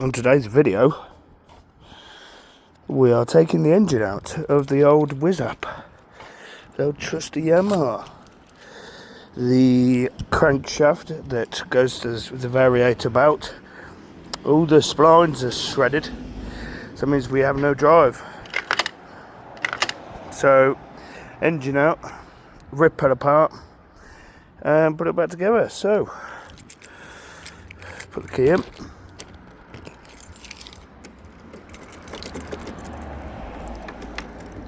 On today's video, we are taking the engine out of the old Whiz-Up, the old trusty Yamaha. The crankshaft that goes to the variator bout, all the splines are shredded, so that means we have no drive. So, engine out, rip it apart, and put it back together. So, put the key in.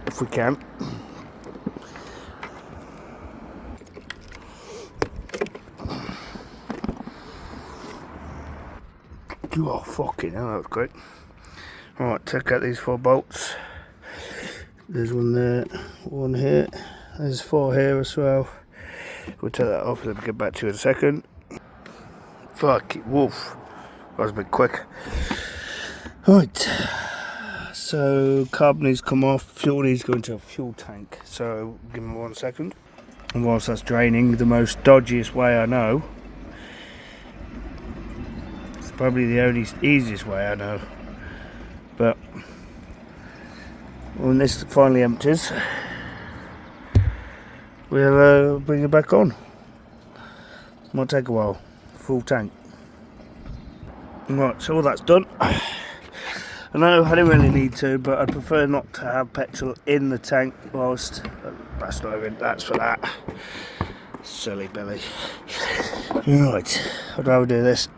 If we can. Oh, fucking hell, that was quick. Right, take out these 4 bolts. There's one there, one here. There's 4 here as well. We'll take that off and then get back to you in a second. Fuck it, wolf. That was a bit quick. Right. So, carb needs to come off, fuel needs to go into a fuel tank. So, give me 1 second. And whilst that's draining, the most dodgiest way I know, it's probably the only easiest way I know. But, when this finally empties, we'll bring it back on. Might take a while. Full tank. Right, so all that's done. I know I didn't really need to, but I'd prefer not to have petrol in the tank whilst that's not even, that's for that. Silly Billy. Right, I'd rather do this.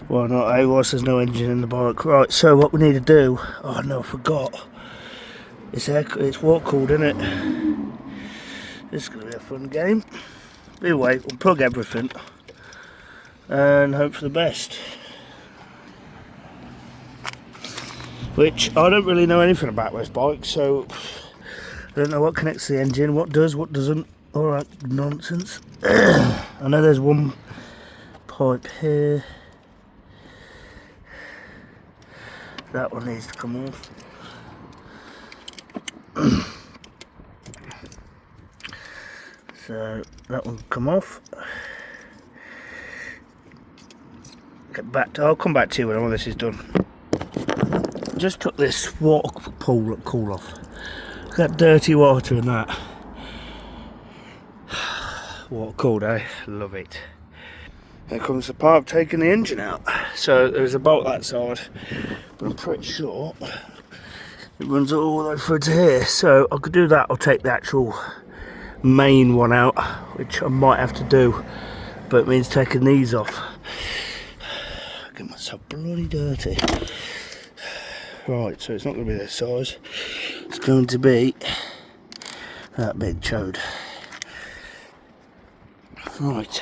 Why not, eh? Whilst there's no engine in the bike. Right, so what we need to do, oh no, I forgot. It's water cooled, isn't it? This is going to be a fun game. Anyway, we'll plug everything and hope for the best. Which I don't really know anything about this bike, so I don't know what connects to the engine, what does, what doesn't, all that nonsense. I know there's one pipe here. That one needs to come off. So that one come off. I'll come back to you when all this is done. Just took this water cool off. That dirty water in that. Water cooled, eh? Love it. Here comes the part of taking the engine out. So there's a bolt that side, but I'm pretty sure it runs all the way through to here. So I could do that or take the actual main one out, which I might have to do, but it means taking these off. I get myself bloody dirty. Right, so it's not going to be this size. It's going to be that big chode. Right.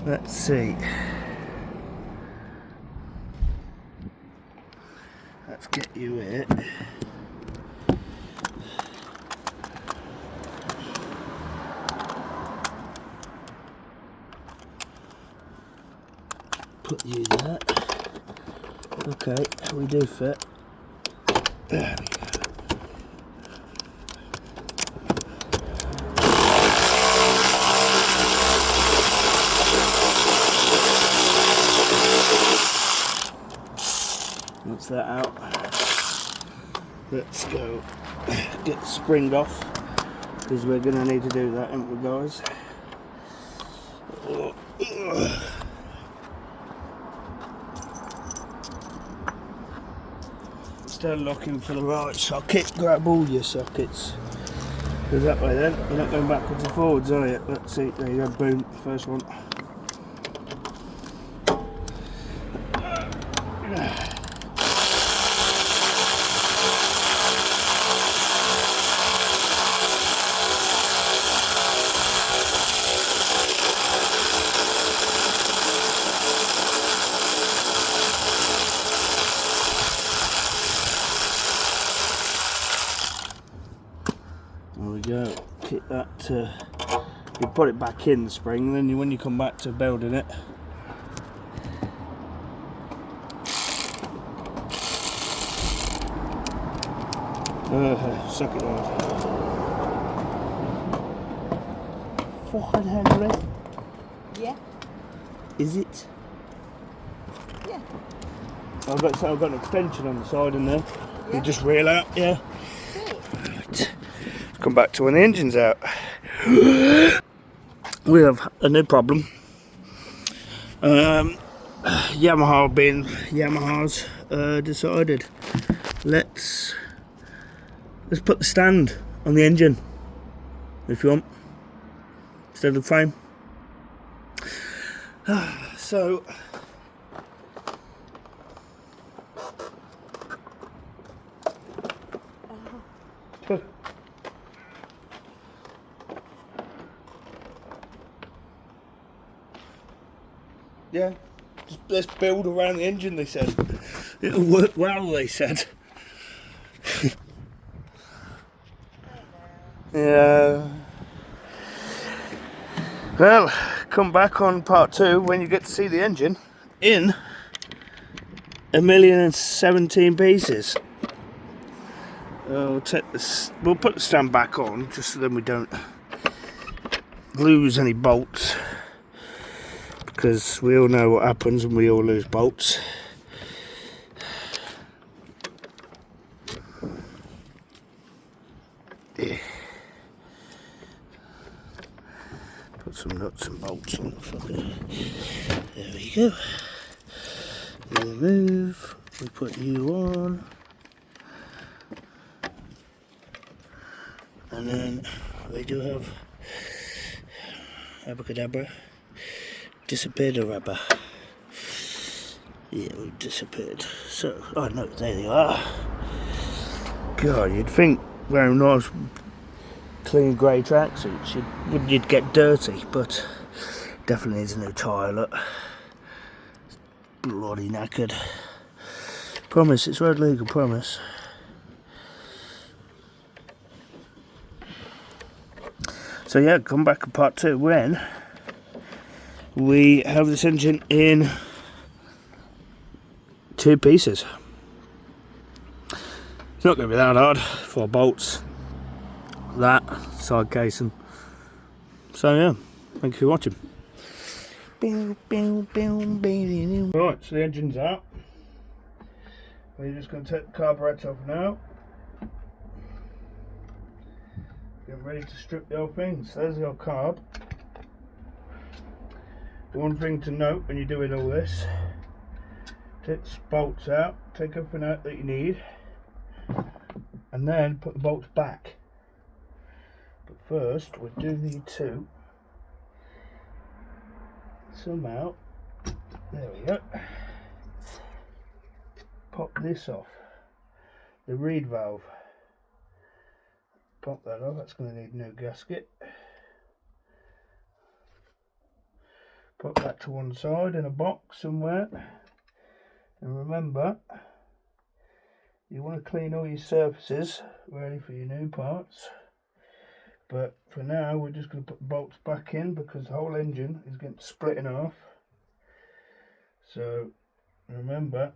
Let's see. Let's get you it. Put you there. Okay, we do fit. There we go. That's that out. Let's go get the spring off, because we're going to need to do that, aren't we, guys? Still looking for the right socket. Grab all your sockets. Because that way then, you're not going backwards and forwards, are you? Let's see, there you go, boom, first one. There we go. Keep that. You put it back in the spring, then when you come back to building it, suck it on. Fucking Henry. Yeah. Is it? Yeah. I've got an extension on the side in there. Yeah. You just reel out, yeah. Cool. Right. Let's come back to when the engine's out. We have a new problem. Yamaha being Yamaha's decided let's put the stand on the engine if you want instead of the frame. So yeah, just let's build around the engine, they said. It'll work well, they said. Yeah. Well, come back on part 2 when you get to see the engine in 1,017 pieces. We'll put the stand back on just so then we don't lose any bolts, because we all know what happens when we all lose bolts. Yeah. Put some nuts and bolts on the fucker. There we go. Remove. We put you on. And then we do have abracadabra. Disappeared a rubber. Yeah, we've disappeared. So, oh no, there they are. God, you'd think wearing nice clean grey tracksuits you'd get dirty, but definitely needs a new tyre. Look, it's bloody knackered. Promise, it's road legal, promise. So yeah, come back in part 2 when we have this engine in 2 pieces. It's not going to be that hard. 4 bolts, that, side casing. So yeah, thank you for watching. Right, so the engine's out. We're just going to take the carburetor off now. Getting ready to strip the old things. So there's the old carb. The one thing to note when you're doing all this, take the bolts out, take everything out that you need, and then put the bolts back. But first we do need to somehow, there we go, pop this off, the reed valve. Pop that off, that's going to need a new gasket. Put that to one side in a box somewhere. And remember, you want to clean all your surfaces ready for your new parts. But for now, we're just going to put the bolts back in because the whole engine is getting split in half. So remember,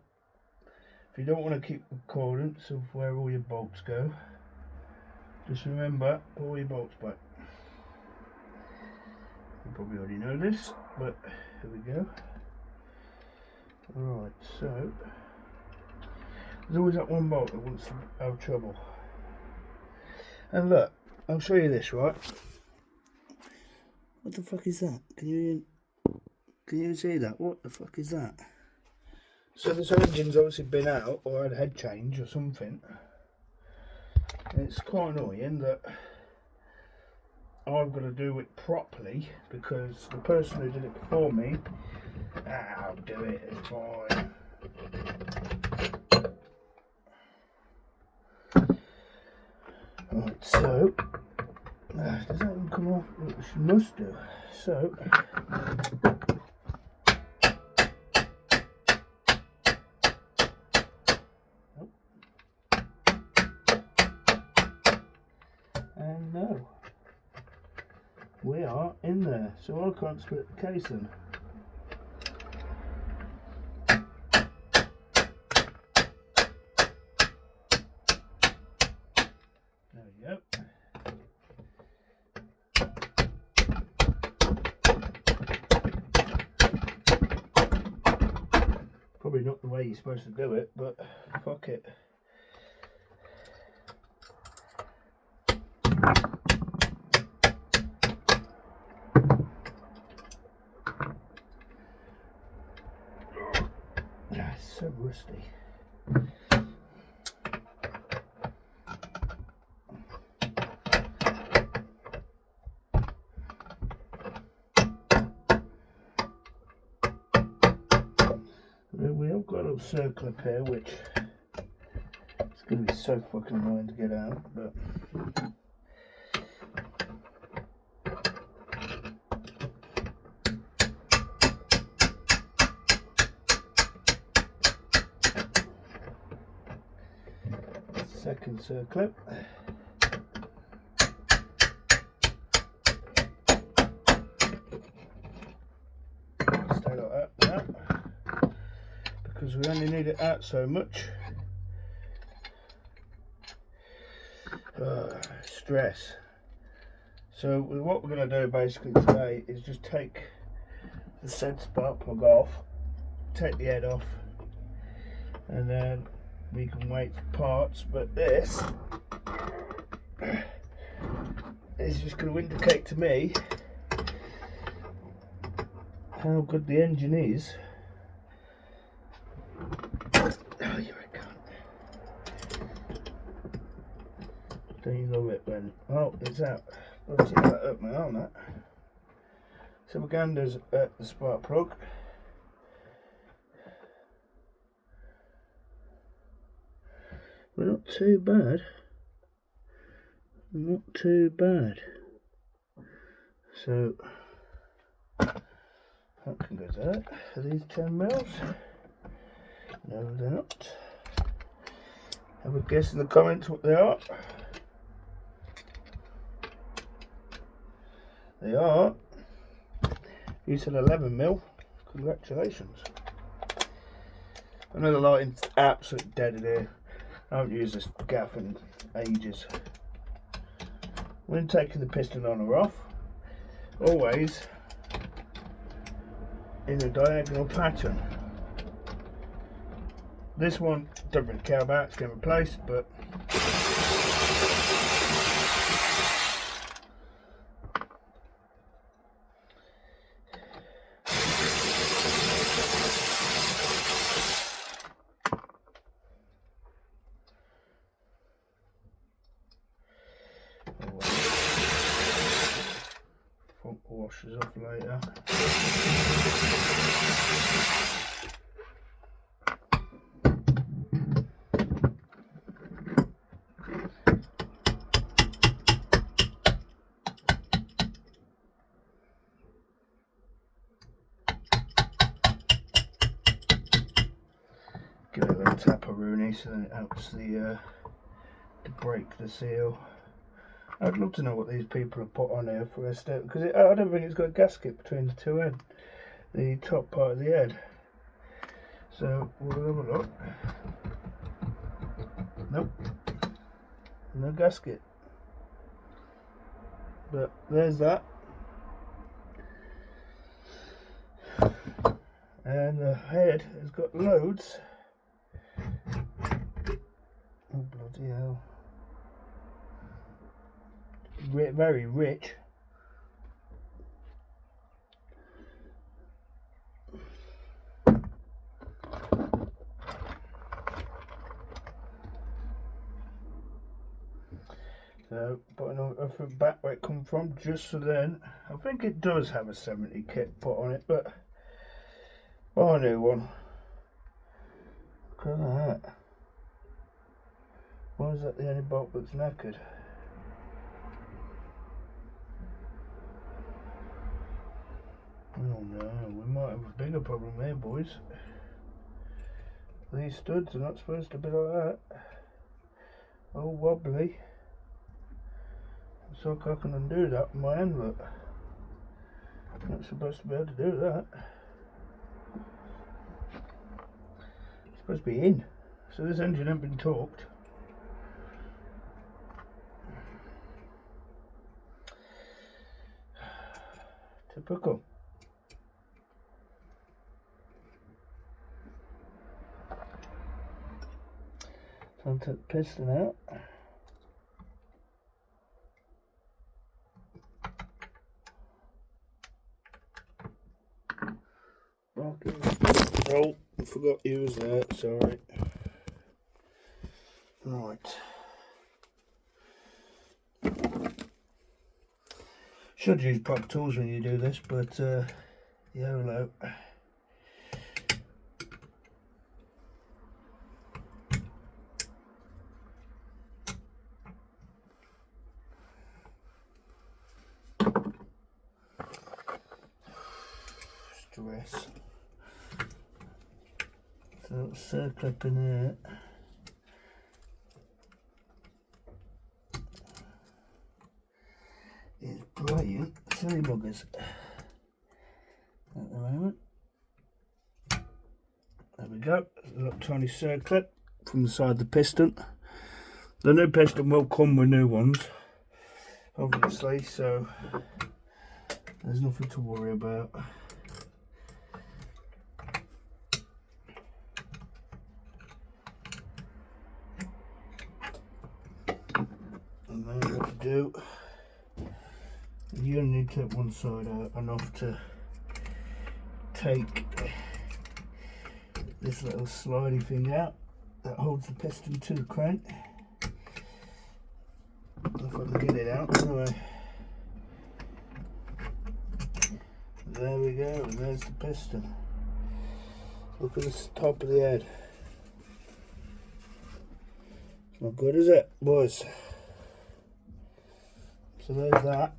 if you don't want to keep accordance of where all your bolts go, just remember, pull your bolts back. You probably already know this, but here we go. Right, so there's always that one bolt that wants to have trouble. And look, I'll show you this, right? What the fuck is that? Can you see that? What the fuck is that? So this engine's obviously been out or had a head change or something. And it's quite annoying that I've got to do it properly because the person who did it before me, I'll do it, it's fine. Right, so does that one come off? It must do. So and no, we are in there, so I can't split the casing. There we go. probably not the way you're supposed to do it, but fuck it. It's so rusty. We have got a little circle up here, which it's going to be so fucking annoying to get out, but second circlip. Stay like that now, because we only need it out so much. Stress. So what we're going to do basically today is just take the said spark plug off, take the head off, and then we can wait for parts. But this is just going to indicate to me how good the engine is. Oh, you're a cunt. Don't you love it when... Oh, it's out. Let's see that up my arm, that. So we're going to the spark plug. We're not too bad. Not too bad. So that can go there. Are these 10 mils? No, they're not. Have a guess in the comments what they are. They are. You said 11 mil. Congratulations. I know the lighting's absolutely dead in here. I haven't used this gaff in ages. When taking the piston on or off, always in a diagonal pattern. This one, don't really care about, it's getting replaced, but front washes off later. Give it a little tap of Rooney so that it helps to break the seal. I'd love to know what these people have put on here for a step, because I don't think it's got a gasket between the two head, the top part of the head. So we'll have a look. Nope, no gasket. But there's that. And the head has got loads. Oh bloody hell. Very rich. So, putting everything back where it come from, just so then, I think it does have a 70 kit put on it, but buy a new one. Look at that. Why is that the only bolt that's knackered? Oh no, we might have a bigger problem here, boys. These studs are not supposed to be like that. Oh, wobbly. So I can undo that with my hand, look. I'm not supposed to be able to do that. It's supposed to be in. So this engine hasn't been torqued. Typical. Time to take the piston out. Okay. Oh, I forgot you was there, sorry. Right. Should use proper tools when you do this, but YOLO. Stress. So circle up in there. It's brilliant. Silly buggers. At the moment. There we go. A little tiny circlet from the side of the piston. The new piston will come with new ones, obviously, so there's nothing to worry about. And then what to do, you only need to take one side out enough to take this little slidey thing out that holds the piston to the crank. If I can get it out, anyway. There we go, and there's the piston. Look at the top of the head. It's not good, is it, boys? So there's that.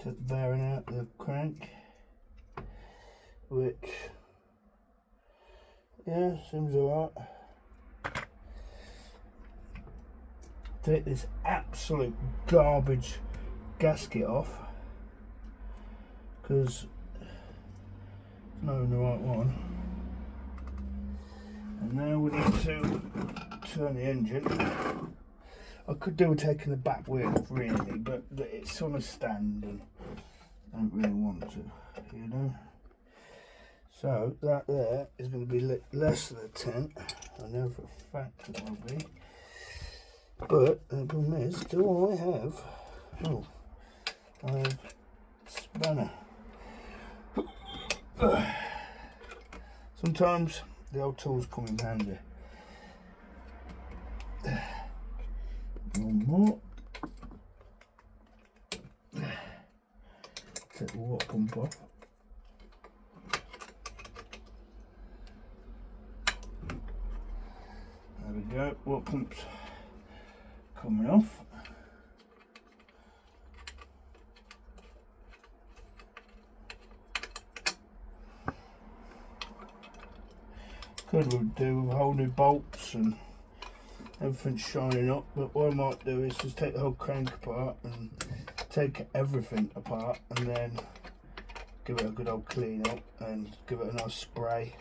Took the bearing out the crank, which, yeah, seems alright. Take this absolute garbage gasket off, because it's not even the right one. And now we need to turn the engine. I could do with taking the back wheel off really, but it's on a stand and I don't really want to, you know. So that there is going to be less than a 10. I know for a fact it will be. But the problem is, do I have? Oh, I have spanner. Sometimes the old tools come in handy. One more. Take the water pump off. There we go. Water pump's coming off. Could do whole new bolts and everything's shining up, but what I might do is just take the whole crank apart and take everything apart and then give it a good old clean up and give it a nice spray.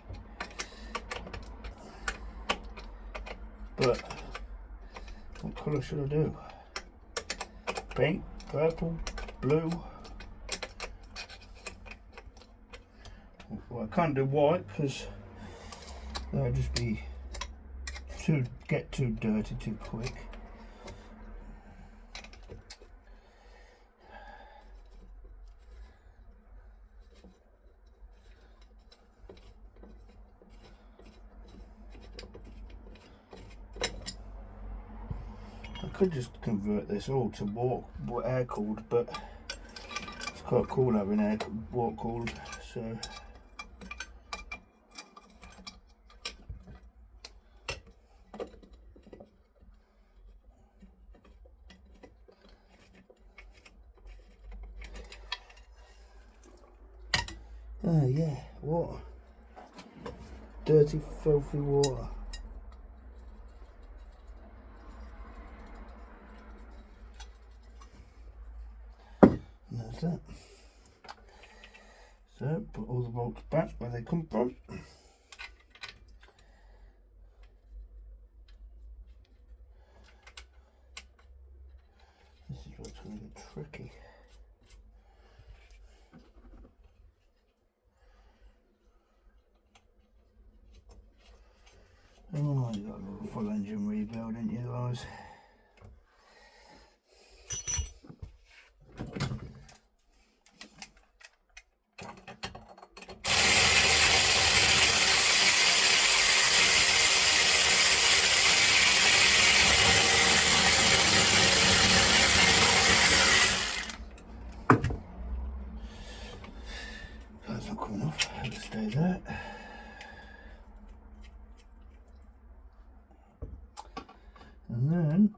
But what colour should I do? Pink, purple, blue? Well, I can't do white because that'll just be get too dirty too quick. I could just convert this all to air cooled, but it's quite cool having water cooled, so. Oh yeah, water. Dirty, filthy water. And that's that. So, put all the bolts back where they come from. This is what's going to get tricky. full engine rebuild, didn't you guys? That's not cool enough. Let's stay there. And then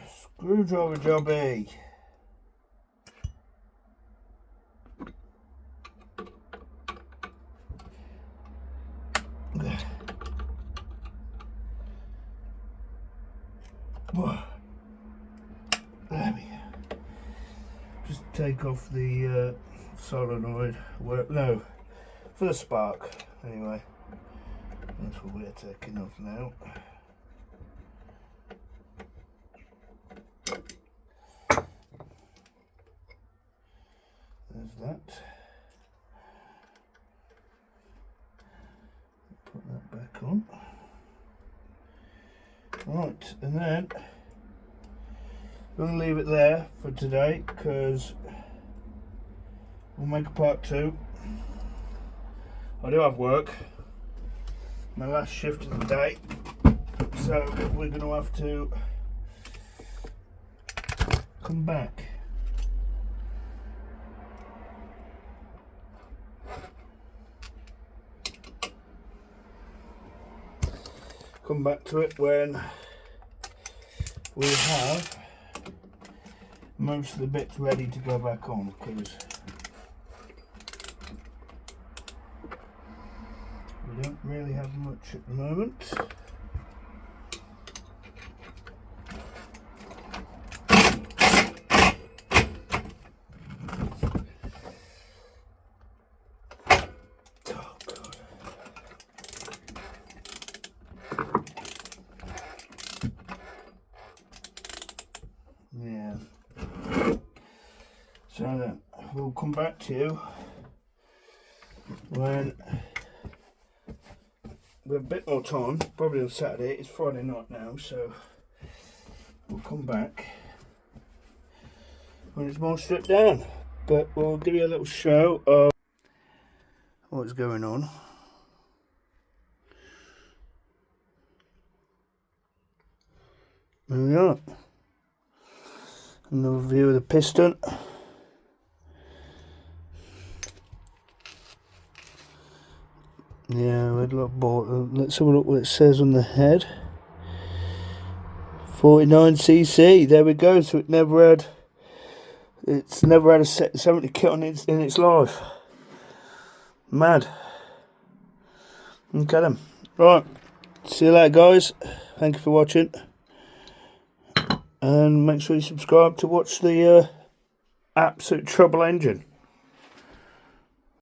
screwdriver jobby. There we go. Just take off the solenoid. No, for the spark. Anyway, that's what we're taking off now. There's that. Put that back on. Right, and then I'm going to leave it there for today because we'll make a part 2. I do have work, my last shift of the day, so we're going to have to come back. Come back to it when we have most of the bits ready to go back on, because we don't really have much at the moment. Yeah. So then we'll come back to you when we have a bit more time, probably on Saturday. It's Friday night now, so we'll come back when it's more stripped down. But we'll give you a little show of what's going on. There we are. Another view of the piston. Yeah, red lock bolt. Let's have a look what it says on the head. 49cc. There we go. So it's never had a 70 kit on it in its life. Mad. Okay then. Right. See you later, guys. Thank you for watching. And make sure you subscribe to watch the Absolute Trouble engine.